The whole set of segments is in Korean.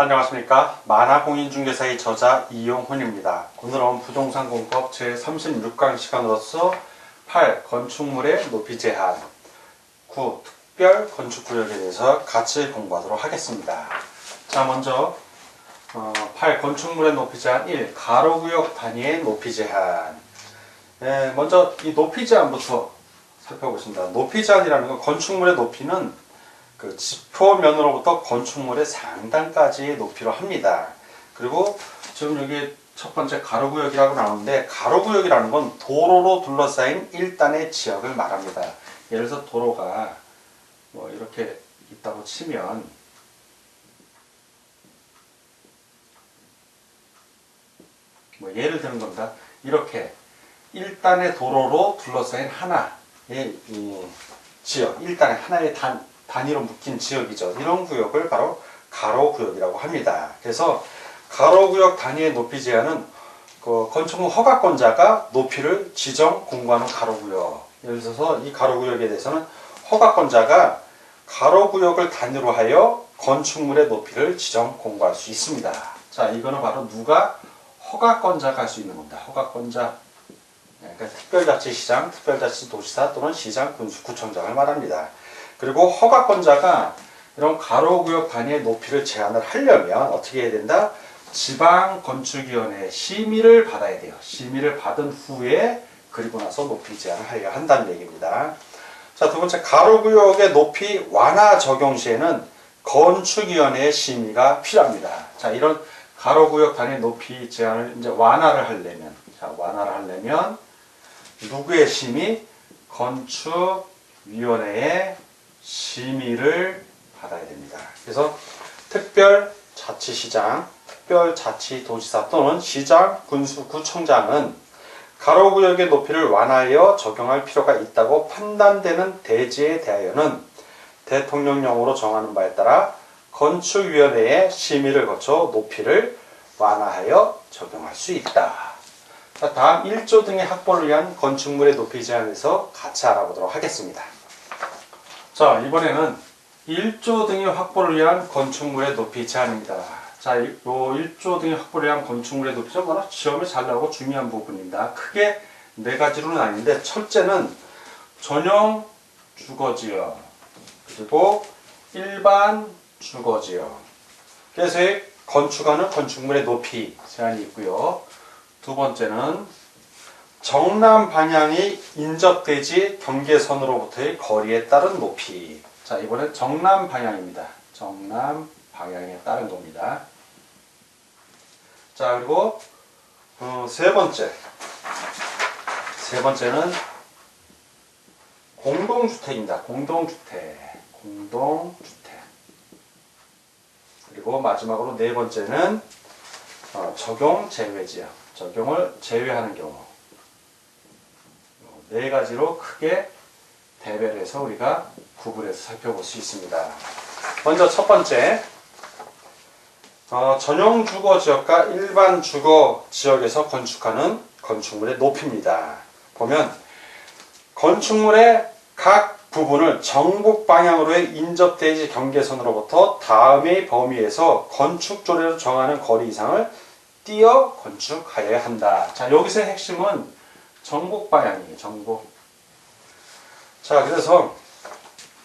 안녕하십니까. 만화공인중개사의 저자 이용훈입니다. 오늘은 부동산공법 제36강 시간으로서 8. 건축물의 높이 제한 9. 특별 건축구역에 대해서 같이 공부하도록 하겠습니다. 자, 먼저 8. 건축물의 높이 제한 1. 가로구역 단위의 높이 제한. 먼저 이 높이 제한부터 살펴보겠습니다. 높이 제한이라는 건 건축물의 높이는 그 지표면으로부터 건축물의 상단까지의 높이로 합니다. 그리고 지금 여기 첫 번째 가로구역이라고 나오는데, 가로구역이라는 건 도로로 둘러싸인 일단의 지역을 말합니다. 예를 들어서 도로가 뭐 이렇게 있다고 치면 뭐 예를 드는 겁니다. 이렇게 일단의 도로로 둘러싸인 하나의 이 지역, 일단의 하나의 단위로 묶인 지역이죠. 이런 구역을 바로 가로구역이라고 합니다. 그래서 가로구역 단위의 높이 제한은 그 건축물 허가권자가 높이를 지정 공고하는 가로구역. 예를 들어서 이 가로구역에 대해서는 허가권자가 가로구역을 단위로 하여 건축물의 높이를 지정 공고할 수 있습니다. 자, 이거는 바로 누가? 허가권자가 할 수 있는 겁니다. 허가권자. 그러니까 특별자치시장, 특별자치도지사 또는 시장, 군수구청장을 말합니다. 그리고 허가권자가 이런 가로구역 단위의 높이를 제한을 하려면 어떻게 해야 된다? 지방건축위원회의 심의를 받아야 돼요. 심의를 받은 후에 그리고 나서 높이 제한을 하려 한다는 얘기입니다. 자, 두 번째, 가로구역의 높이 완화 적용 시에는 건축위원회의 심의가 필요합니다. 자, 이런 가로구역 단위의 높이 제한을 이제 완화를 하려면 누구의 심의? 건축위원회의 심의를 받아야 됩니다. 그래서 특별자치시장, 특별자치도지사 또는 시장, 군수구청장은 가로구역의 높이를 완화하여 적용할 필요가 있다고 판단되는 대지에 대하여는 대통령령으로 정하는 바에 따라 건축위원회의 심의를 거쳐 높이를 완화하여 적용할 수 있다. 자, 다음 1조 등의 확보를 위한 건축물의 높이 제한에서 같이 알아보도록 하겠습니다. 자, 이번에는 1조 등의 확보를 위한 건축물의 높이 제한입니다. 자, 요 1조 등의 확보를 위한 건축물의 높이는 뭐나 시험에 잘 나오고 중요한 부분입니다. 크게 네 가지로 나뉘는데, 첫째는 전용 주거지역, 그리고 일반 주거지역. 그래서 건축하는 건축물의 높이 제한이 있고요. 두 번째는 정남 방향이 인접대지 경계선으로부터의 거리에 따른 높이. 자, 이번엔 정남 방향입니다. 정남 방향에 따른 겁니다. 자, 그리고 세 번째는 공동주택입니다. 공동주택. 그리고 마지막으로 네 번째는 적용 제외지역. 적용을 제외하는 경우. 네 가지로 크게 대별을 해서 우리가 구분해서 살펴볼 수 있습니다. 먼저 첫 번째, 전용 주거 지역과 일반 주거 지역에서 건축하는 건축물의 높이입니다. 보면 건축물의 각 부분을 정북 방향으로의 인접대지 경계선으로부터 다음의 범위에서 건축조례로 정하는 거리 이상을 띄어 건축하여야 한다. 자, 여기서 핵심은 정북 방향이에요. 정북. 자, 그래서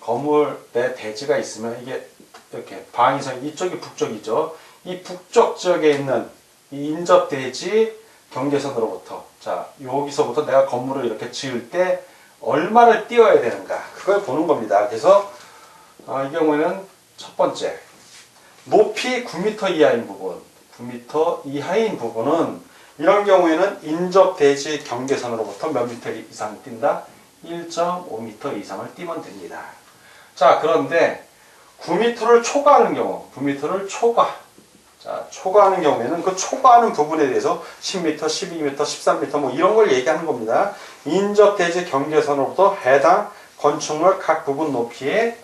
건물에 대지가 있으면 이게 이렇게 방위선, 이쪽이 북쪽이죠. 이 북쪽 지역에 있는 이 인접 대지 경계선으로부터, 자, 여기서부터 내가 건물을 이렇게 지을 때 얼마를 띄워야 되는가, 그걸 보는 겁니다. 그래서 이 경우에는 첫 번째, 높이 9m 이하인 부분, 9m 이하인 부분은 이런 경우에는 인접 대지 경계선으로부터 몇 미터 이상 뛴다? 1.5m 이상을 띄면 됩니다. 자, 그런데 9m를 초과하는 경우, 9m를 초과. 자, 초과하는 경우에는 그 초과하는 부분에 대해서 10m, 12m, 13m 뭐 이런 걸 얘기하는 겁니다. 인접 대지 경계선으로부터 해당 건축물 각 부분 높이의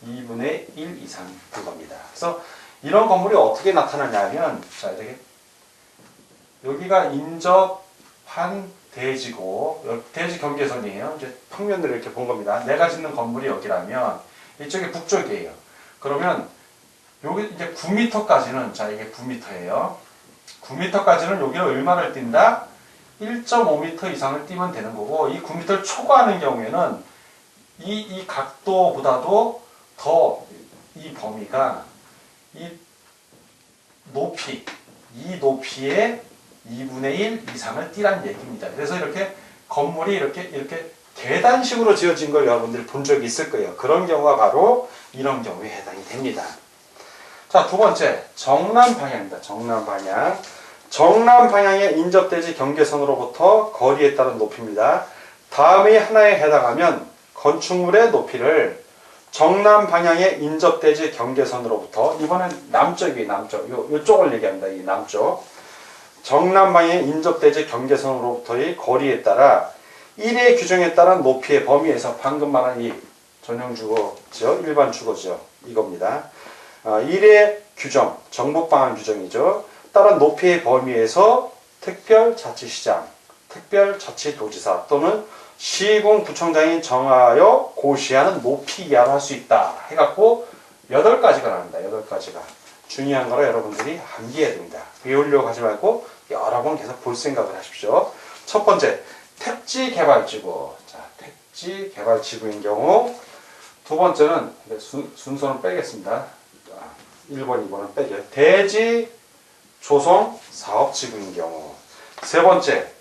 2분의 1 이상 된 겁니다. 그래서 이런 건물이 어떻게 나타나냐면, 자, 이렇게 여기가 인접한 대지고, 대지 경계선이에요. 이제 평면으로 이렇게 본 겁니다. 내가 짓는 건물이 여기라면 이쪽이 북쪽이에요. 그러면 여기 이제 9m까지는, 자, 이게 9m예요. 9m까지는 여기를 얼마를 띈다? 1.5m 이상을 띄면 되는 거고, 이 9m를 초과하는 경우에는 이 각도보다도 더 이 범위가 이 높이의 2분의 1 이상을 띄란 얘기입니다. 그래서 이렇게 건물이 이렇게 계단식으로 지어진 걸 여러분들이 본 적이 있을 거예요. 그런 경우가 바로 이런 경우에 해당이 됩니다. 자, 두 번째, 정남 방향입니다. 정남 방향. 정남 방향의 인접대지 경계선으로부터 거리에 따른 높이입니다. 다음의 하나에 해당하면 건축물의 높이를 정남 방향의 인접대지 경계선으로부터, 이번엔 남쪽이에요. 남쪽. 요쪽을 얘기합니다. 이 남쪽. 정남 방향의 인접대지 경계선으로부터의 거리에 따라 1의 규정에 따른 높이의 범위에서, 방금 말한 이 전형 주거죠. 일반 주거죠. 이겁니다. 1의 규정, 정복 방향 규정이죠. 따른 높이의 범위에서 특별자치시장, 특별자치도지사 또는 시군구청장이 정하여 고시하는 높이 이하로 할 수 있다 해갖고 8가지가 나옵니다. 8가지가. 중요한 거라 여러분들이 암기해야 됩니다. 외우려고 하지 말고 여러 번 계속 볼 생각을 하십시오. 첫 번째, 택지개발지구. 자, 택지개발지구인 경우. 두 번째는, 순서는 빼겠습니다. 1번, 2번은 빼게요. 대지 조성 사업지구인 경우. 세 번째,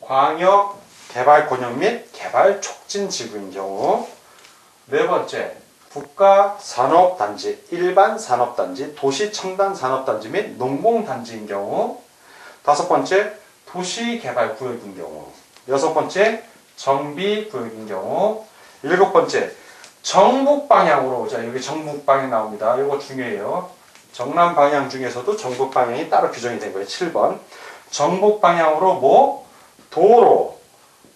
광역 개발 권역 및 개발 촉진 지구인 경우. 네 번째, 국가 산업단지, 일반 산업단지, 도시 첨단 산업단지 및 농공단지인 경우. 다섯 번째, 도시개발구역인 경우. 여섯 번째, 정비구역인 경우. 일곱 번째, 정북 방향으로. 자, 여기 정북 방향 나옵니다. 이거 중요해요. 정남 방향 중에서도 정북 방향이 따로 규정이 된 거예요. 7번. 정북 방향으로 도로,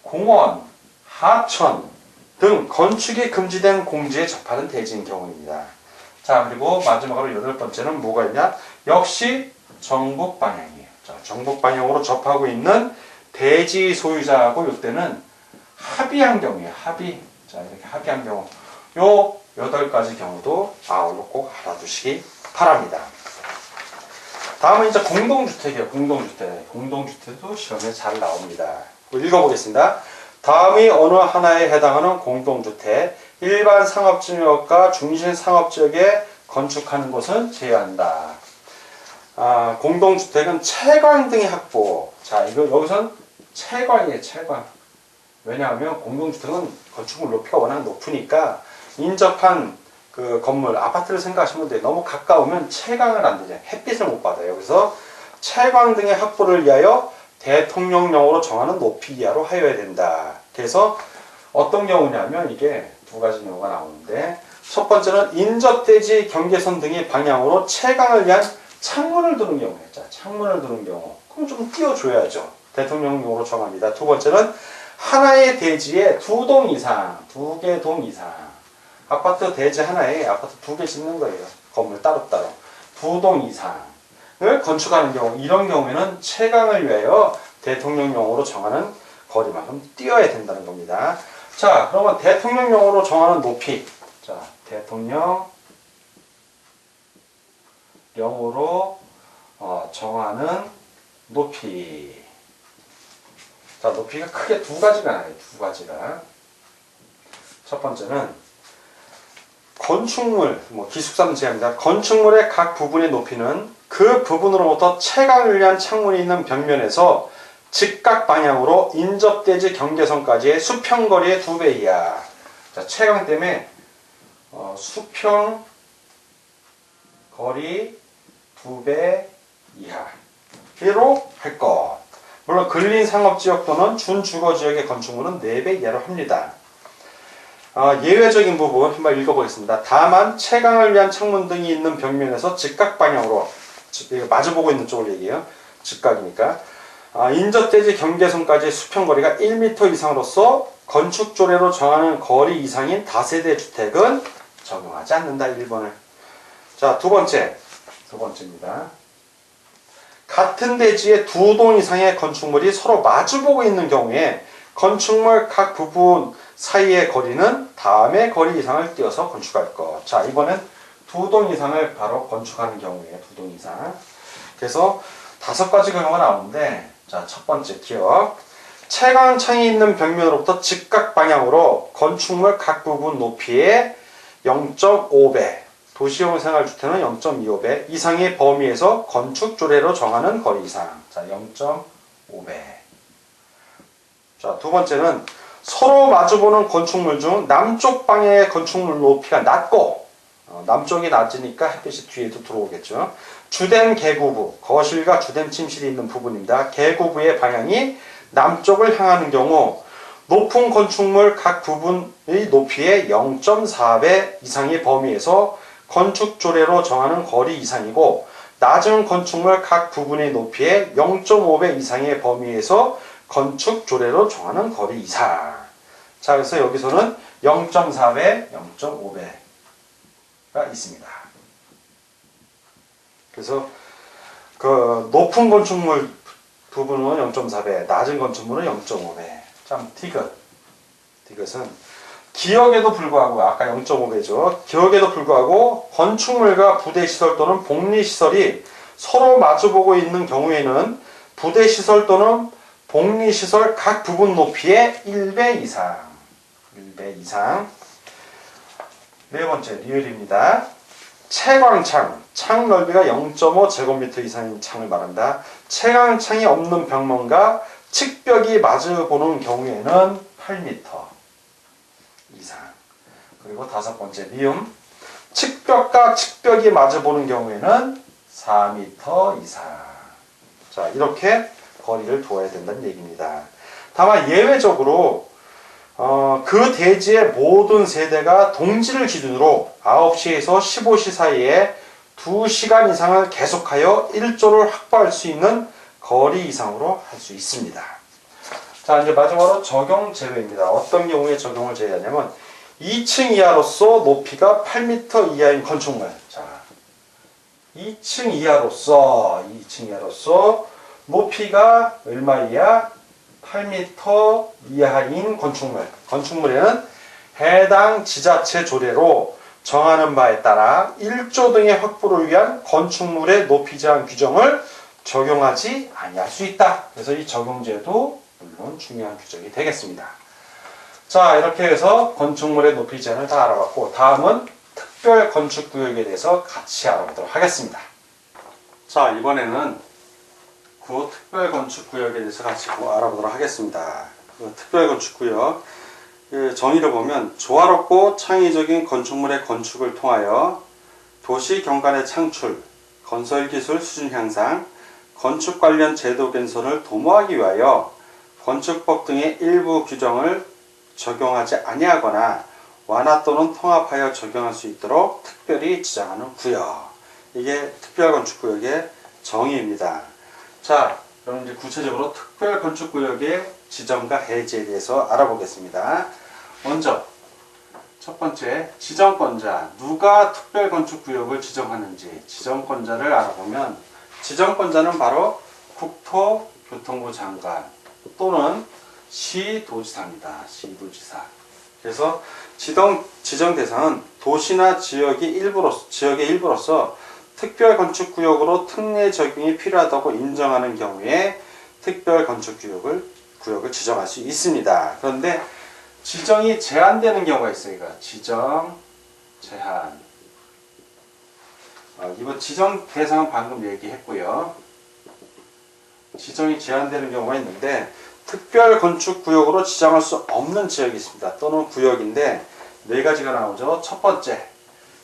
공원, 하천 등 건축이 금지된 공지에 접하는 대지인 경우입니다. 자, 그리고 마지막으로 여덟 번째는 뭐가 있냐? 역시 정북 방향이에요. 자, 정북 방향으로 접하고 있는 대지 소유자하고 이때는 합의한 경우예요. 합의. 자, 이렇게 합의한 경우. 요 8가지 경우도 아울러 꼭 알아두시기 바랍니다. 다음은 이제 공동주택이에요. 공동주택. 공동주택도 시험에 잘 나옵니다. 읽어보겠습니다. 다음이 어느 하나에 해당하는 공동주택, 일반 상업지역과 중심상업지역에 건축하는 곳은 제외한다. 공동주택은 채광 등의 확보. 자, 이거 여기선 채광이에요. 채광. 왜냐하면 공동주택은 건축물 높이가 워낙 높으니까 인접한 그 건물, 아파트를 생각하시면 돼요. 너무 가까우면 채광을 안 되죠. 햇빛을 못 받아요. 그래서 채광 등의 확보를 위하여 대통령령으로 정하는 높이 이하로 하여야 된다. 그래서 어떤 경우냐면 이게 두 가지 경우가 나오는데, 첫 번째는 인접대지 경계선 등의 방향으로 채광을 위한 창문을 두는 경우예요. 자, 창문을 두는 경우. 그럼 좀 띄워줘야죠. 대통령령으로 정합니다. 두 번째는 하나의 대지에 2동 이상, 2개 동 이상. 아파트 대지 하나에 아파트 2개 짓는 거예요. 건물 따로따로. 2동 이상을 건축하는 경우, 이런 경우에는 채광을 위하여 대통령령으로 정하는 거리만큼 띄어야 된다는 겁니다. 자, 그러면 대통령령으로 정하는 높이. 자, 대통령령으로 정하는 높이. 자, 높이가 크게 2가지가 나와요. 2가지가. 첫 번째는 건축물, 기숙사는 제외합니다. 건축물의 각 부분의 높이는 그 부분으로부터 채광을 위한 창문이 있는 벽면에서 직각 방향으로 인접대지 경계선까지의 수평거리의 2배 이하. 자, 채광 때문에 수평거리 2배 이하로 할 것. 물론 근린 상업지역 또는 준주거지역의 건축물은 4배 이하로 합니다. 예외적인 부분 한번 읽어보겠습니다. 다만 채광을 위한 창문 등이 있는 벽면에서 직각 방향으로, 마주보고 있는 쪽을 얘기해요. 직각이니까. 인접대지 경계선까지의 수평거리가 1m 이상으로서 건축조례로 정하는 거리 이상인 다세대 주택은 적용하지 않는다. 1번을. 자, 두 번째입니다. 같은 대지에 2동 이상의 건축물이 서로 마주보고 있는 경우에 건축물 각 부분 사이의 거리는 다음의 거리 이상을 띄어서 건축할 것. 자, 이번엔 두 동 이상을 바로 건축하는 경우에 두 동 이상. 그래서 5가지 경우가 나오는데, 자, 첫 번째 기억. 채광창이 있는 벽면으로부터 직각 방향으로 건축물 각 부분 높이의 0.5배, 도시용 생활주택은 0.25배 이상의 범위에서 건축 조례로 정하는 거리 이상. 자, 0.5배. 자, 두 번째는 서로 마주보는 건축물 중 남쪽 방향의 건축물 높이가 낮고, 남쪽이 낮으니까 햇빛이 뒤에도 들어오겠죠. 주된 개구부, 거실과 주된 침실이 있는 부분입니다. 개구부의 방향이 남쪽을 향하는 경우 높은 건축물 각 부분의 높이의 0.4배 이상의 범위에서 건축 조례로 정하는 거리 이상이고, 낮은 건축물 각 부분의 높이의 0.5배 이상의 범위에서 건축 조례로 정하는 거리 이상. 자, 그래서 여기서는 0.4배, 0.5배가 있습니다. 그래서 그 높은 건축물 부분은 0.4배, 낮은 건축물은 0.5배. 참 디귿은 기역에도 불구하고, 아까 0.5배죠. 기역에도 불구하고 건축물과 부대시설 또는 복리시설이 서로 마주보고 있는 경우에는 부대시설 또는 복리시설 각 부분 높이의 1배 이상. 1배 이상. 네 번째, 리을입니다. 채광창, 창 넓이가 0.5제곱미터 이상인 창을 말한다. 채광창이 없는 벽면과 측벽이 마주보는 경우에는 8m 이상. 그리고 5번째, 미음. 측벽과 측벽이 마주보는 경우에는 4m 이상. 자, 이렇게 거리를 두어야 된다는 얘기입니다. 다만 예외적으로 그 대지의 모든 세대가 동지를 기준으로 9시에서 15시 사이에 2시간 이상을 계속하여 일조를 확보할 수 있는 거리 이상으로 할 수 있습니다. 자, 이제 마지막으로 적용 제외입니다. 어떤 경우에 적용을 제외하냐면 2층 이하로서 높이가 8m 이하인 건축물. 자, 2층 이하로서 높이가 얼마 이하? 8m 이하인 건축물에는 해당 지자체 조례로 정하는 바에 따라 1조 등의 확보를 위한 건축물의 높이 제한 규정을 적용하지 아니할 수 있다. 그래서 이 적용제도 물론 중요한 규정이 되겠습니다. 자, 이렇게 해서 건축물의 높이 제한을 다 알아봤고, 다음은 특별 건축구역에 대해서 같이 알아보도록 하겠습니다. 자, 이번에는 그 특별 건축구역에 대해서 같이 알아보도록 하겠습니다. 그 특별 건축구역 정의를 보면, 조화롭고 창의적인 건축물의 건축을 통하여 도시 경관의 창출, 건설기술 수준 향상, 건축 관련 제도 개선을 도모하기 위하여 건축법 등의 일부 규정을 적용하지 아니하거나 완화 또는 통합하여 적용할 수 있도록 특별히 지정하는 구역. 이게 특별건축구역의 정의입니다. 자, 그럼 이제 구체적으로 특별건축구역의 지정과 해제에 대해서 알아보겠습니다. 먼저 첫 번째, 지정권자. 누가 특별건축구역을 지정하는지 지정권자를 알아보면, 지정권자는 바로 국토교통부 장관 또는 시도지사입니다. 시도지사. 그래서 지정 대상은 도시나 지역의 일부로서 특별건축구역으로 특례 적용이 필요하다고 인정하는 경우에 특별건축구역을 지정할 수 있습니다. 그런데 지정이 제한되는 경우가 있어요. 지정, 제한. 이거 지정 대상은 방금 얘기했고요. 지정이 제한되는 경우가 있는데, 특별건축구역으로 지정할 수 없는 지역이 있습니다. 또는 구역인데 4가지가 나오죠. 첫 번째,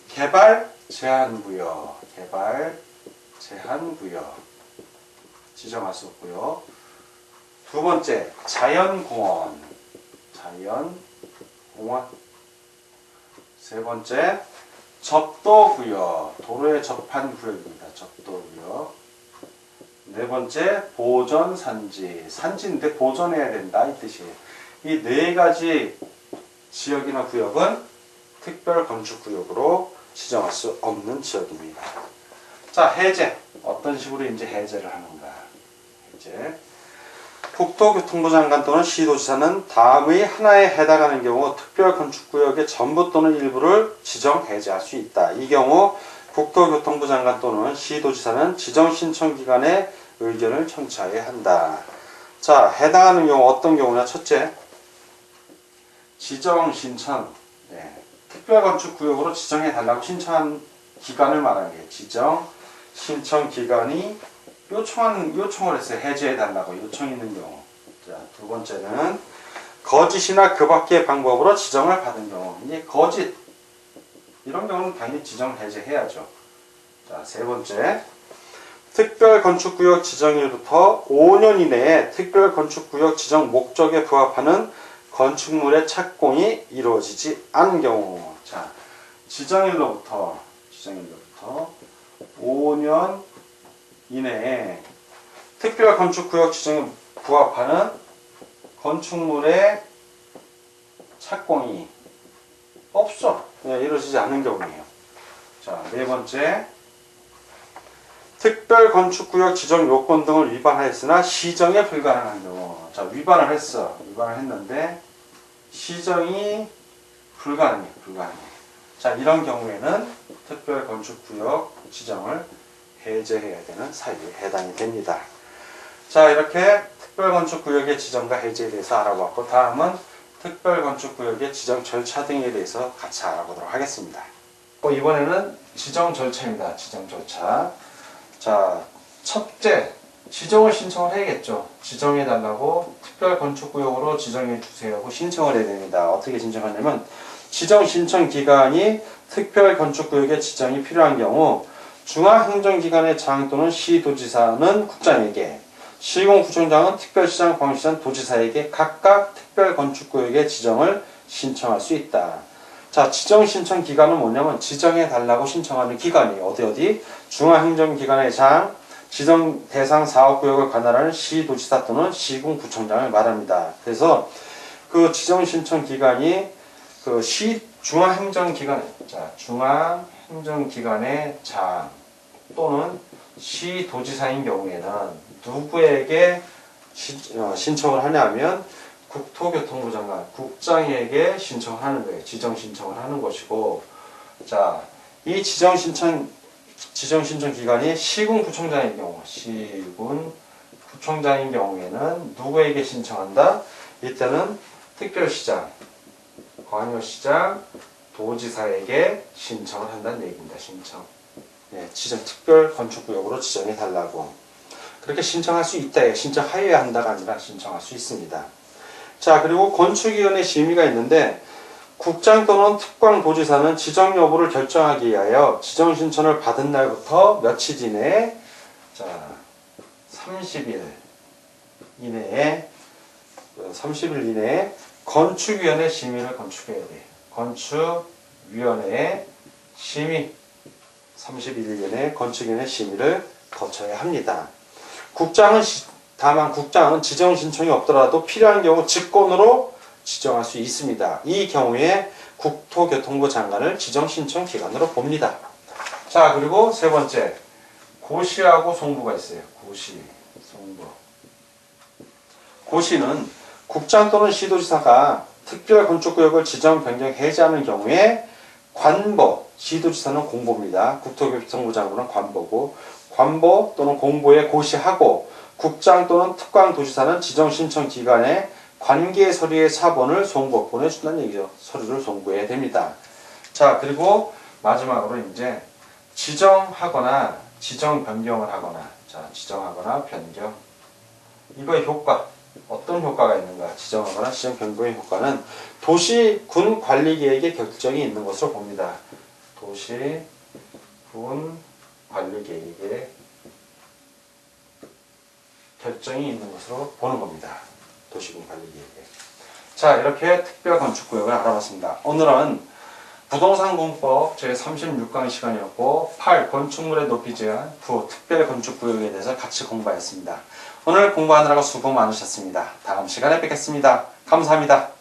개발 제한구역. 지정할 수 없고요. 두 번째, 자연공원. 세 번째, 접도구역. 도로에 접한 구역입니다. 접도구역. 네 번째, 보전산지. 산지인데 보존해야 된다, 이 뜻이에요. 이 4가지 지역이나 구역은 특별건축구역으로 지정할 수 없는 지역입니다. 자, 해제. 어떤 식으로 이제 해제를 하는가. 해제. 국토교통부 장관 또는 시도지사는 다음의 하나에 해당하는 경우 특별건축구역의 전부 또는 일부를 지정 해제할 수 있다. 이 경우 국토교통부 장관 또는 시도지사는 지정신청기관의 의견을 청취해야 한다. 자, 해당하는 경우 어떤 경우냐? 첫째, 지정신청. 특별건축구역으로 지정해달라고 신청한 기간을 말하는 게 지정신청기관이 요청을 했어요. 해제해달라고 요청이 있는 경우. 자, 두 번째는 거짓이나 그 밖의 방법으로 지정을 받은 경우. 이게 거짓. 이런 경우는 당연히 지정 해제해야죠. 자, 세 번째. 특별건축구역 지정일부터 5년 이내에 특별건축구역 지정 목적에 부합하는 건축물의 착공이 이루어지지 않은 경우. 자, 지정일로부터 5년 이내에 특별건축구역 지정에 부합하는 건축물의 착공이 없어. 이루어지지 않은 경우예요. 자, 네 번째. 특별건축구역 지정 요건 등을 위반하였으나 시정에 불가능한 경우. 자, 위반을 했는데 시정이 불가능해. 자, 이런 경우에는 특별건축구역 지정을 해제해야 되는 사유에 해당이 됩니다. 자, 이렇게 특별건축구역의 지정과 해제에 대해서 알아봤고, 다음은 특별건축구역의 지정 절차 등에 대해서 같이 알아보도록 하겠습니다. 이번에는 지정 절차입니다. 지정 절차. 자, 첫째, 지정을 신청을 해야겠죠. 지정해달라고 특별건축구역으로 지정해주세요 하고 신청을 해야 됩니다. 어떻게 신청하냐면, 지정 신청 기간이 특별건축구역의 지정이 필요한 경우 중앙행정기관의 장 또는 시도지사는 국장에게, 시공구청장은 특별시장, 광역시장, 도지사에게 각각 특별건축구역의 지정을 신청할 수 있다. 자, 지정 신청 기간은 뭐냐면 지정해달라고 신청하는 기간이에요. 어디? 중앙행정기관의 장, 지정 대상 사업구역을 관할하는 시도지사 또는 시군구청장을 말합니다. 그래서 그 지정 신청 기간이 그 중앙행정기관의 장 또는 시도지사인 경우에는 누구에게 신청을 하냐면 국토교통부 장관, 국장에게 신청을 하는 거예요. 지정 신청을 하는 것이고, 자, 이 지정 신청 기관이 시군구청장인 경우에는 누구에게 신청한다? 이때는 특별시장, 광역시장, 도지사에게 신청을 한다는 얘기입니다. 신청. 지정 특별건축구역으로 지정해 달라고. 그렇게 신청할 수 있다. 신청하여야 한다가 아니라 신청할 수 있습니다. 자, 그리고 건축위원회 심의가 있는데, 국장 또는 특광도지사는 지정 여부를 결정하기 위하여 지정 신청을 받은 날부터 며칠 이내에, 자, 30일 이내에 건축위원회 심의를 건축해야 돼. 건축위원회 심의 30일 이내에 건축위원회 심의를 거쳐야 합니다. 다만 국장은 지정 신청이 없더라도 필요한 경우 직권으로 지정할 수 있습니다. 이 경우에 국토교통부 장관을 지정 신청 기관으로 봅니다. 자, 그리고 세 번째, 고시하고 송부가 있어요. 송부. 고시는 국장 또는 시도지사가 특별건축구역을 지정 변경 해제하는 경우에 관보, 시도지사는 공보입니다. 국토교통부 장관은 관보고, 관보 또는 공보에 고시하고, 국장 또는 특광도지사는 지정 신청 기관에 관계 서류의 사본을 송부, 보내준다는 얘기죠. 서류를 송부해야 됩니다. 자, 그리고 마지막으로 이제 지정하거나 지정 변경을 하거나, 자, 지정하거나 변경. 이거의 효과, 어떤 효과가 있는가? 지정하거나 지정 변경의 효과는 도시 군 관리 계획의 결정이 있는 것으로 봅니다. 도시 군 관리 계획의 결정이 있는 것으로 보는 겁니다. 도시군 관리 계획에. 자, 이렇게 특별건축구역을 알아봤습니다. 오늘은 부동산공법 제36강 시간이었고, 8. 건축물의 높이 제한, 9. 특별건축구역에 대해서 같이 공부하였습니다. 오늘 공부하느라고 수고 많으셨습니다. 다음 시간에 뵙겠습니다. 감사합니다.